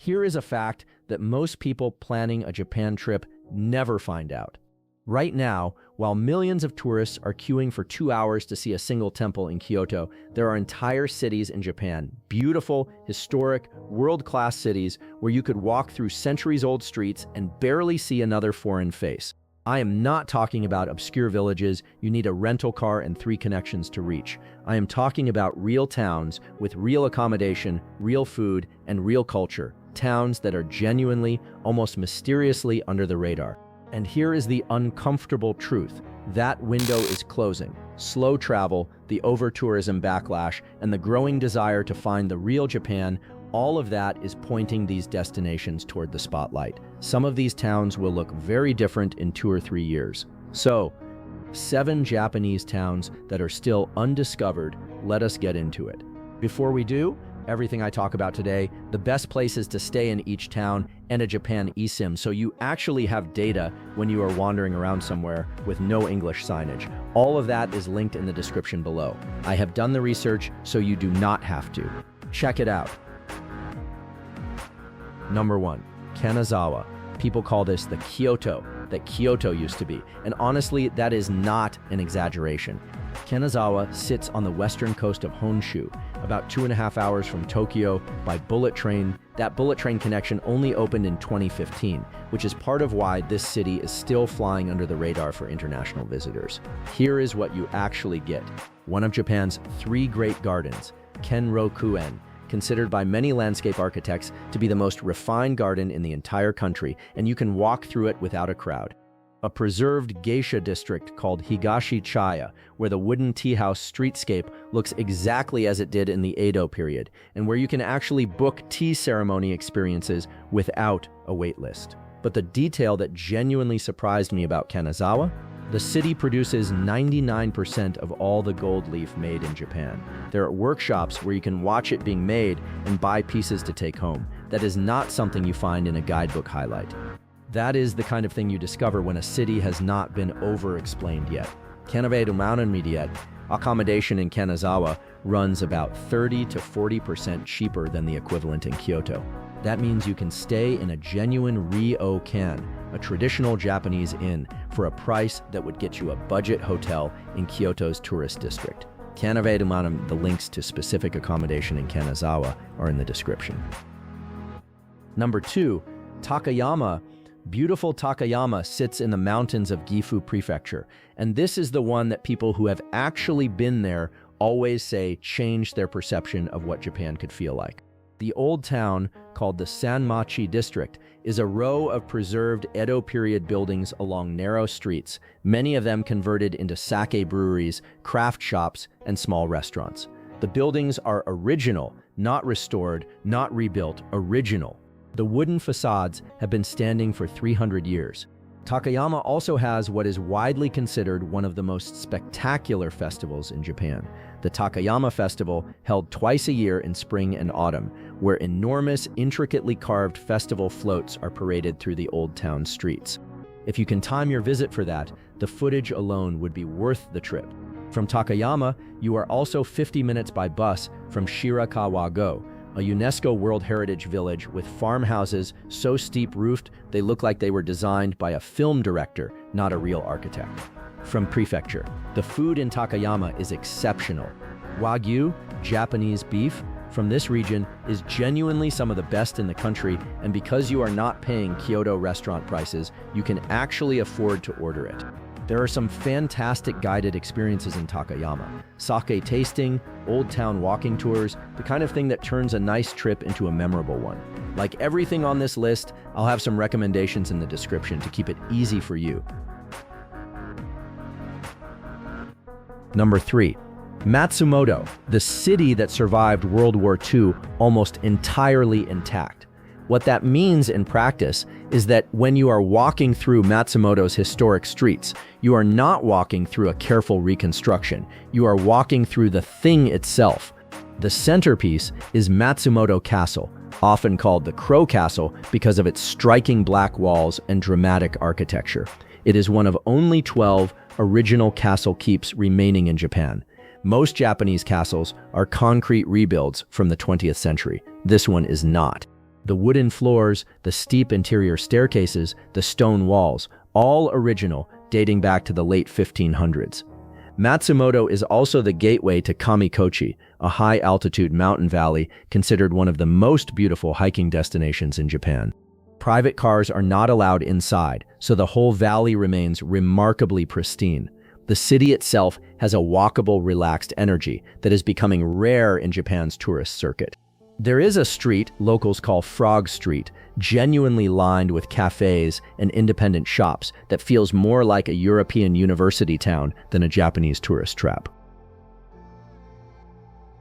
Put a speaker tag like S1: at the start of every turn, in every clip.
S1: Here is a fact that most people planning a Japan trip never find out. Right now, while millions of tourists are queuing for 2 hours to see a single temple in Kyoto, there are entire cities in Japan, beautiful, historic, world-class cities where you could walk through centuries-old streets and barely see another foreign face. I am not talking about obscure villages you need a rental car and 3 connections to reach. I am talking about real towns with real accommodation, real food, and real culture. Towns that are genuinely, almost mysteriously under the radar. And here is the uncomfortable truth. That window is closing. Slow travel, the over-tourism backlash, and the growing desire to find the real Japan, all of that is pointing these destinations toward the spotlight. Some of these towns will look very different in 2 or 3 years. So, 7 Japanese towns that are still undiscovered. Let us get into it. Before we do, everything I talk about today, the best places to stay in each town, and a Japan eSIM, so you actually have data when you are wandering around somewhere with no English signage. All of that is linked in the description below. I have done the research, so you do not have to. Check it out. Number 1, Kanazawa. People call this the Kyoto that Kyoto used to be, and honestly, that is not an exaggeration. Kanazawa sits on the western coast of Honshu, about 2.5 hours from Tokyo by bullet train. That bullet train connection only opened in 2015, which is part of why this city is still flying under the radar for international visitors. Here is what you actually get. One of Japan's 3 great gardens, Kenrokuen, considered by many landscape architects to be the most refined garden in the entire country, and you can walk through it without a crowd. A preserved geisha district called Higashi Chaya, where the wooden tea house streetscape looks exactly as it did in the Edo period, and where you can actually book tea ceremony experiences without a wait list. But the detail that genuinely surprised me about Kanazawa? The city produces 99% of all the gold leaf made in Japan. There are workshops where you can watch it being made and buy pieces to take home. That is not something you find in a guidebook highlight. That is the kind of thing you discover when a city has not been over-explained yet. Accommodation in Kanazawa runs about 30 to 40% cheaper than the equivalent in Kyoto. That means you can stay in a genuine ryokan, a traditional Japanese inn, for a price that would get you a budget hotel in Kyoto's tourist district. The links to specific accommodation in Kanazawa are in the description. Number 2, Takayama. Beautiful Takayama sits in the mountains of Gifu Prefecture, and this is the one that people who have actually been there always say changed their perception of what Japan could feel like. The old town, called the Sanmachi district, is a row of preserved Edo period buildings along narrow streets, many of them converted into sake breweries, craft shops, and small restaurants. The buildings are original, not restored, not rebuilt, original. The wooden facades have been standing for 300 years. Takayama also has what is widely considered one of the most spectacular festivals in Japan, the Takayama Festival, held twice a year in spring and autumn, where enormous, intricately carved festival floats are paraded through the old town streets. If you can time your visit for that, the footage alone would be worth the trip. From Takayama, you are also 50 minutes by bus from Shirakawa-go, a UNESCO World Heritage Village with farmhouses so steep-roofed they look like they were designed by a film director, not a real architect. From Prefecture, the food in Takayama is exceptional. Wagyu, Japanese beef, from this region is genuinely some of the best in the country, and because you are not paying Kyoto restaurant prices, you can actually afford to order it. There are some fantastic guided experiences in Takayama. Sake tasting, old town walking tours, the kind of thing that turns a nice trip into a memorable one. Like everything on this list, I'll have some recommendations in the description to keep it easy for you. Number 3, Matsumoto, the city that survived World War II almost entirely intact. What that means in practice is that when you are walking through Matsumoto's historic streets, you are not walking through a careful reconstruction. You are walking through the thing itself. The centerpiece is Matsumoto Castle, often called the Crow Castle because of its striking black walls and dramatic architecture. It is one of only 12 original castle keeps remaining in Japan. Most Japanese castles are concrete rebuilds from the 20th century. This one is not. The wooden floors, the steep interior staircases, the stone walls, all original, dating back to the late 1500s. Matsumoto is also the gateway to Kamikochi, a high-altitude mountain valley considered one of the most beautiful hiking destinations in Japan. Private cars are not allowed inside, so the whole valley remains remarkably pristine. The city itself has a walkable, relaxed energy that is becoming rare in Japan's tourist circuit. There is a street locals call Frog Street, genuinely lined with cafes and independent shops that feels more like a European university town than a Japanese tourist trap.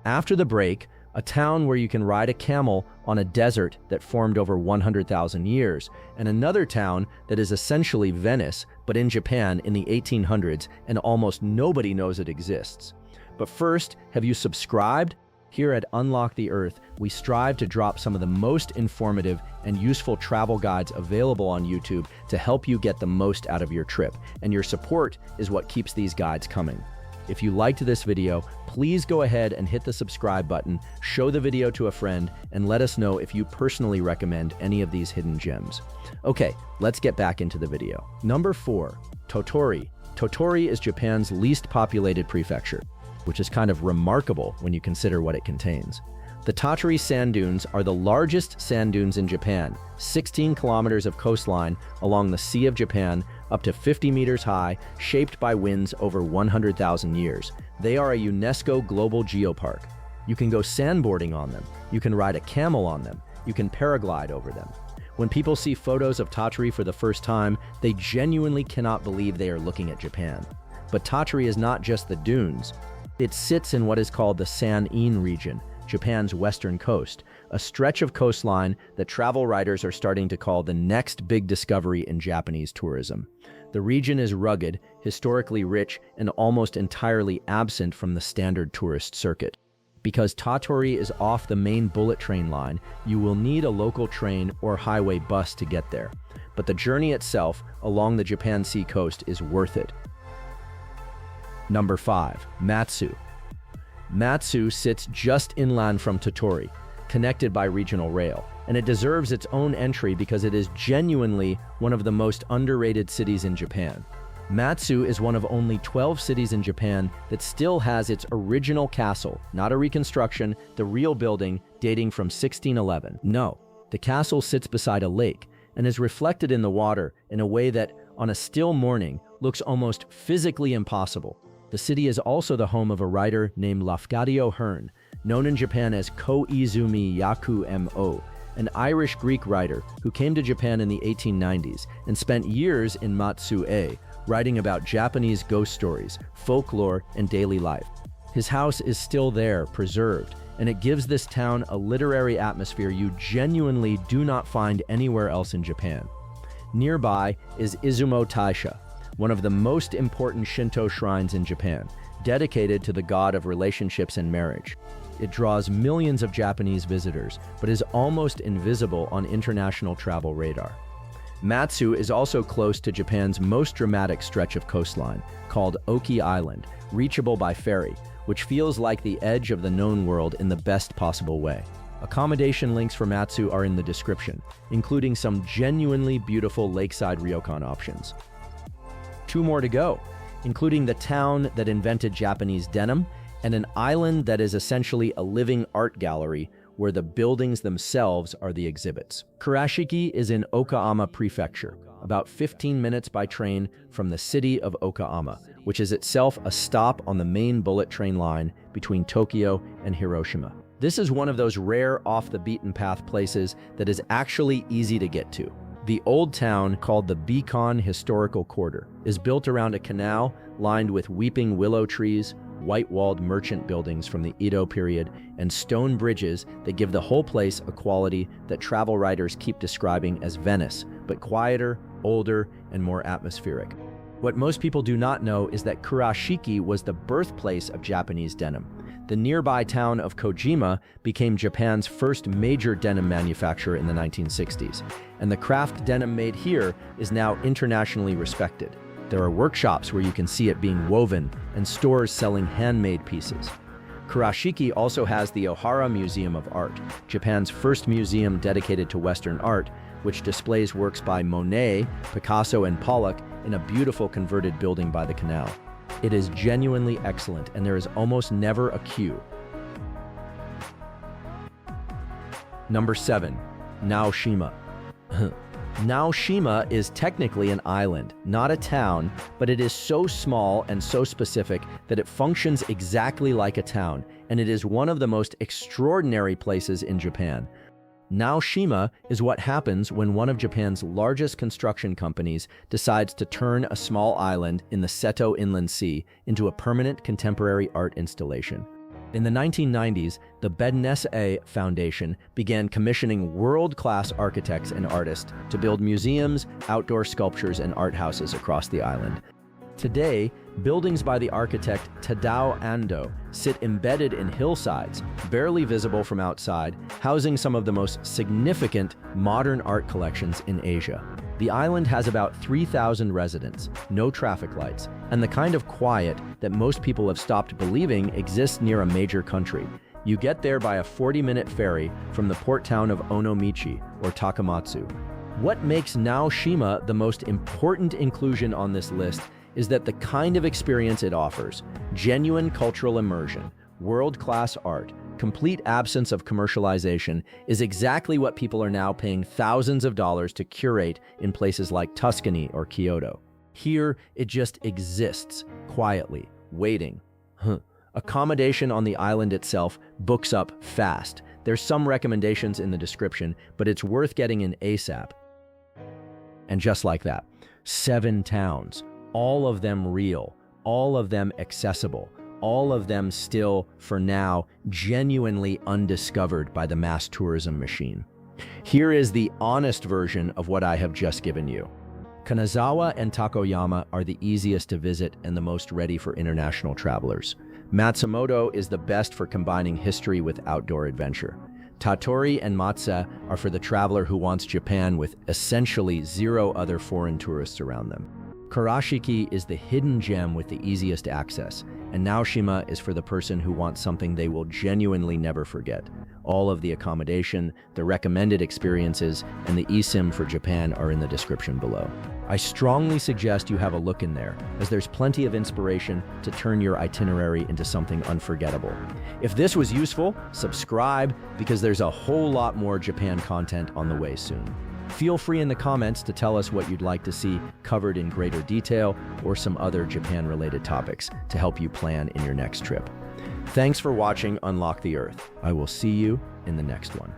S1: After the break, a town where you can ride a camel on a desert that formed over 100,000 years, and another town that is essentially Venice, but in Japan in the 1800s, and almost nobody knows it exists. But first, have you subscribed? Here at Unlock the Earth, we strive to drop some of the most informative and useful travel guides available on YouTube to help you get the most out of your trip, and your support is what keeps these guides coming. If you liked this video, please go ahead and hit the subscribe button, show the video to a friend, and let us know if you personally recommend any of these hidden gems. Okay, let's get back into the video. Number 4, Tottori. Tottori is Japan's least populated prefecture, which is kind of remarkable when you consider what it contains. The Tottori sand dunes are the largest sand dunes in Japan, 16 kilometers of coastline along the Sea of Japan, up to 50 meters high, shaped by winds over 100,000 years. They are a UNESCO Global Geopark. You can go sandboarding on them, you can ride a camel on them, you can paraglide over them. When people see photos of Tottori for the first time, they genuinely cannot believe they are looking at Japan. But Tottori is not just the dunes. It sits in what is called the San-in region, Japan's western coast, a stretch of coastline that travel writers are starting to call the next big discovery in Japanese tourism. The region is rugged, historically rich, and almost entirely absent from the standard tourist circuit. Because Tottori is off the main bullet train line, you will need a local train or highway bus to get there. But the journey itself along the Japan Sea coast is worth it. Number 5, Matsue. Matsue sits just inland from Tottori, connected by regional rail, and it deserves its own entry because it is genuinely one of the most underrated cities in Japan. Matsue is one of only 12 cities in Japan that still has its original castle, not a reconstruction, the real building dating from 1611. No, the castle sits beside a lake and is reflected in the water in a way that, on a still morning, looks almost physically impossible. The city is also the home of a writer named Lafcadio Hearn, known in Japan as Koizumi Yaku Mo, an Irish-Greek writer who came to Japan in the 1890s and spent years in Matsue, writing about Japanese ghost stories, folklore, and daily life. His house is still there, preserved, and it gives this town a literary atmosphere you genuinely do not find anywhere else in Japan. Nearby is Izumo Taisha, one of the most important Shinto shrines in Japan, dedicated to the god of relationships and marriage. It draws millions of Japanese visitors, but is almost invisible on international travel radar. Matsue is also close to Japan's most dramatic stretch of coastline, called Oki Island, reachable by ferry, which feels like the edge of the known world in the best possible way. Accommodation links for Matsue are in the description, including some genuinely beautiful lakeside ryokan options. 2 more to go, including the town that invented Japanese denim and an island that is essentially a living art gallery where the buildings themselves are the exhibits. Kurashiki is in Okayama Prefecture, about 15 minutes by train from the city of Okayama, which is itself a stop on the main bullet train line between Tokyo and Hiroshima. This is one of those rare off-the-beaten-path places that is actually easy to get to. The old town, called the Beacon Historical Quarter, is built around a canal lined with weeping willow trees, white-walled merchant buildings from the Edo period, and stone bridges that give the whole place a quality that travel writers keep describing as Venice, but quieter, older, and more atmospheric. What most people do not know is that Kurashiki was the birthplace of Japanese denim. The nearby town of Kojima became Japan's first major denim manufacturer in the 1960s, and the craft denim made here is now internationally respected. There are workshops where you can see it being woven and stores selling handmade pieces. Kurashiki also has the Ohara Museum of Art, Japan's first museum dedicated to Western art, which displays works by Monet, Picasso, and Pollock in a beautiful converted building by the canal. It is genuinely excellent, and there is almost never a queue. Number 7. Naoshima. Naoshima is technically an island, not a town, but it is so small and so specific that it functions exactly like a town, and it is one of the most extraordinary places in Japan. Naoshima is what happens when one of Japan's largest construction companies decides to turn a small island in the Seto Inland Sea into a permanent contemporary art installation. In the 1990s, the Bednese Foundation began commissioning world-class architects and artists to build museums, outdoor sculptures, and art houses across the island. Today, buildings by the architect Tadao Ando sit embedded in hillsides, barely visible from outside, housing some of the most significant modern art collections in Asia. The island has about 3,000 residents, no traffic lights, and the kind of quiet that most people have stopped believing exists near a major country. You get there by a 40-minute ferry from the port town of Onomichi, or Takamatsu. What makes Naoshima the most important inclusion on this list is that the kind of experience it offers, genuine cultural immersion, world-class art, complete absence of commercialization, is exactly what people are now paying thousands of dollars to curate in places like Tuscany or Kyoto. Here, it just exists, quietly, waiting. Accommodation on the island itself books up fast. There's some recommendations in the description, but it's worth getting in ASAP. And just like that, 7 towns, all of them real, all of them accessible, all of them still, for now, genuinely undiscovered by the mass tourism machine. Here is the honest version of what I have just given you. Kanazawa and Takayama are the easiest to visit and the most ready for international travelers. Matsumoto is the best for combining history with outdoor adventure. Tottori and Matsue are for the traveler who wants Japan with essentially 0 other foreign tourists around them. Kurashiki is the hidden gem with the easiest access, and Naoshima is for the person who wants something they will genuinely never forget. All of the accommodation, the recommended experiences, and the eSIM for Japan are in the description below. I strongly suggest you have a look in there, as there's plenty of inspiration to turn your itinerary into something unforgettable. If this was useful, subscribe, because there's a whole lot more Japan content on the way soon. Feel free in the comments to tell us what you'd like to see covered in greater detail or some other Japan-related topics to help you plan in your next trip. Thanks for watching Unlock the Earth. I will see you in the next one.